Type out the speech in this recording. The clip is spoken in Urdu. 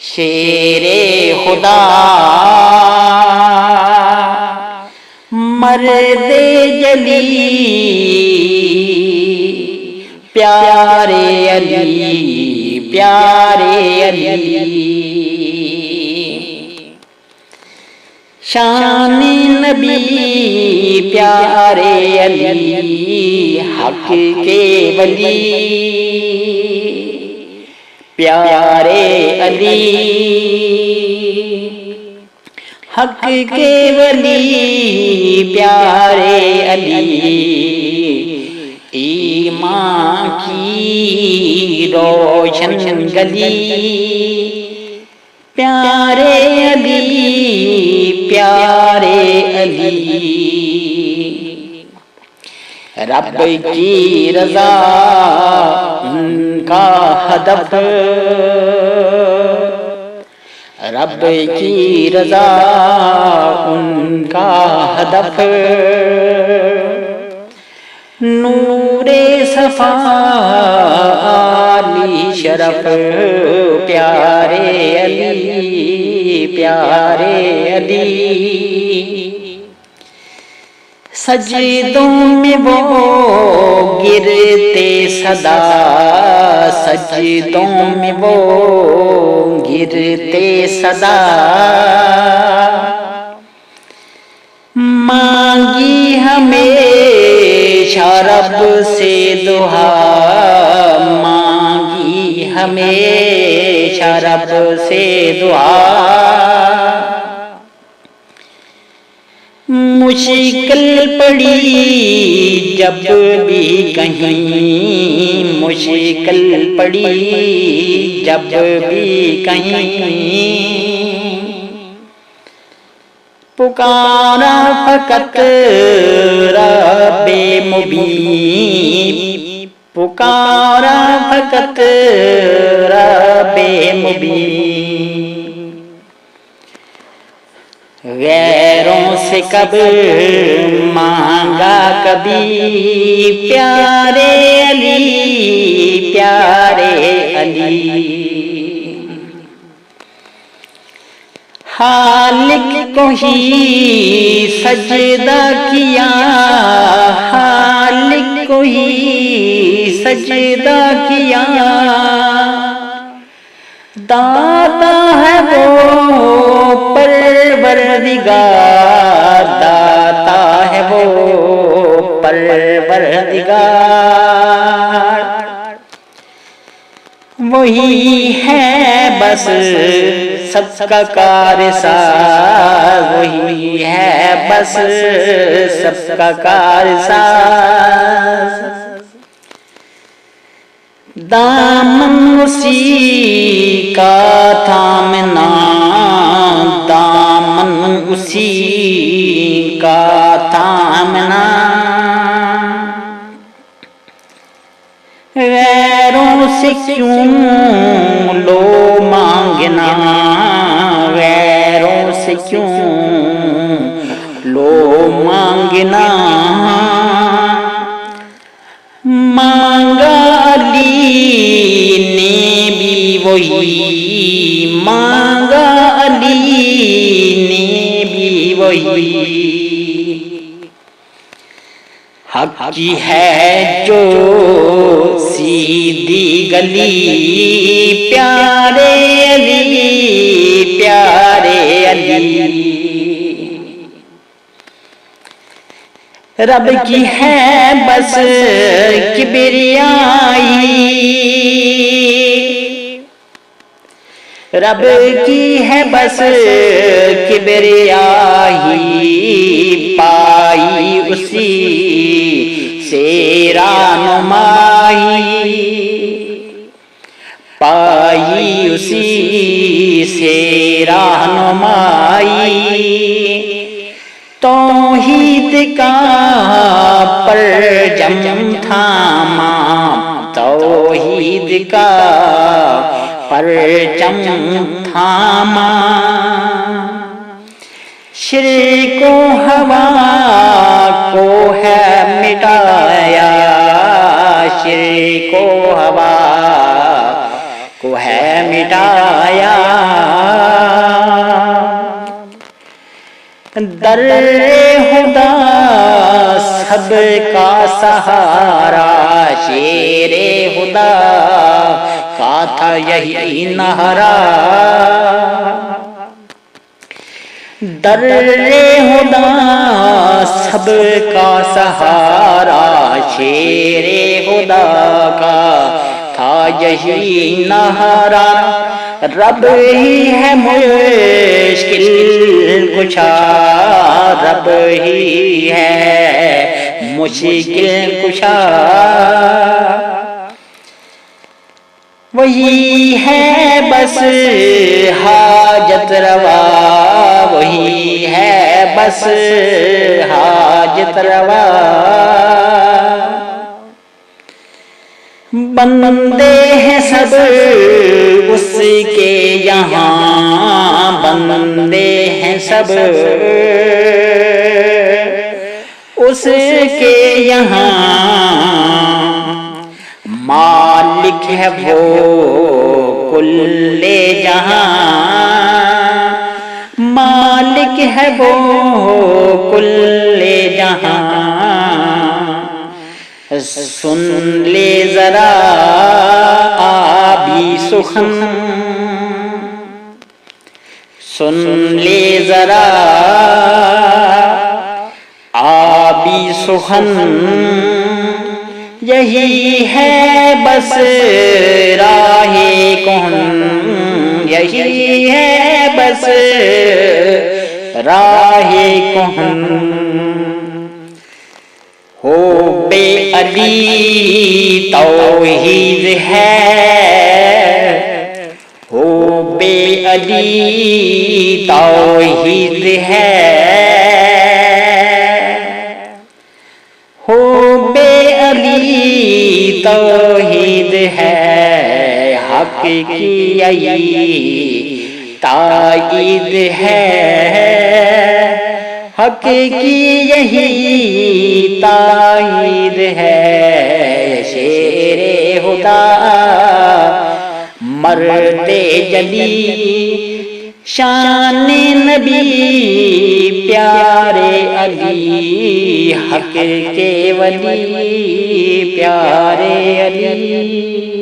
شیر خدا مرد جلی پیارے علی پیارے علی شان نبی پیارے علی حق کے ولی پیارے علی حق کے ولی پیارے علی ایمان کی روشن گلی پیارے علی پیارے علی رب کی رضا ان کا ہدف رب کی رضا ان کا ہدف نور صفا علی شرف پیارے علی پیارے علی سجدوں میں وہ گرتے صدا سجدوں میں وہ گرتے صدا مانگی ہمیشہ رب سے دعا مانگی ہمیشہ رب سے دعا مشکل پڑی جب بھی کہیں مشکل پڑی جب بھی کہیں پکارا فقط رب مبین پکارا فقط رب مبین غیروں سے کب مانگا کبھی پیارے علی پیارے علی خالق کو ہی سجدہ کیا خالق کو ہی سجدہ کیا داتا ہے وہ پروردگار داتا ہے وہ پروردگار وہی ہے بس سب کا کارساز وہی ہے بس سب کا کارساز دامن اسی کا تھامنا دامن اسی کا تھامنا غیروں سے کیوں لو مانگنا غیروں سے کیوں لو مانگنا مانگا علی نے بھی وہی مانگا علی نے بھی وہی حق کی ہے جو سیدھی گلی پیارے علی پیارے علی رب کی ہے بس کبریائی رب کی ہے بس کبریائی پائی اسی سے رہنمائی پائی اسی سے رہنمائی توحید کا پرچم تھاما توحید کا پرچم تھاما شرک و ہوا کو ہے مٹایا شرک و ہوا کو ہے مٹایا در خدا سب کا سہارا، شیر خدا کا تھا یہی نعرہ، در خدا سب کا سہارا، شیر خدا کا تھا یہی نعرہ، رب ہی ہے مشکل کشا، رب ہی ہے مشکل کشا، وہی ہے بس حاجت روا، وہی ہے بس حاجت روا، بندے ہیں سب اس کے یہاں، بندے ہیں سب اس کے یہاں، مالک ہے وہ کل جہاں، مالک ہے وہ کل جہاں، سن لے ذرا آبی سخن، سن لے ذرا آبی سخن، یہی ہے بس راہ کہن، یہی ہے بس راہ کہن، ہو بے علی توحید ہے، ہو بے علی توحید ہے، ہو بے علی توحید ہے، حق کی یہی تائید ہے، حق کی یہی تائید ہے، شیر خدا مرد جلی شان نبی پیارے علی، حق کے ولی پیارے علی۔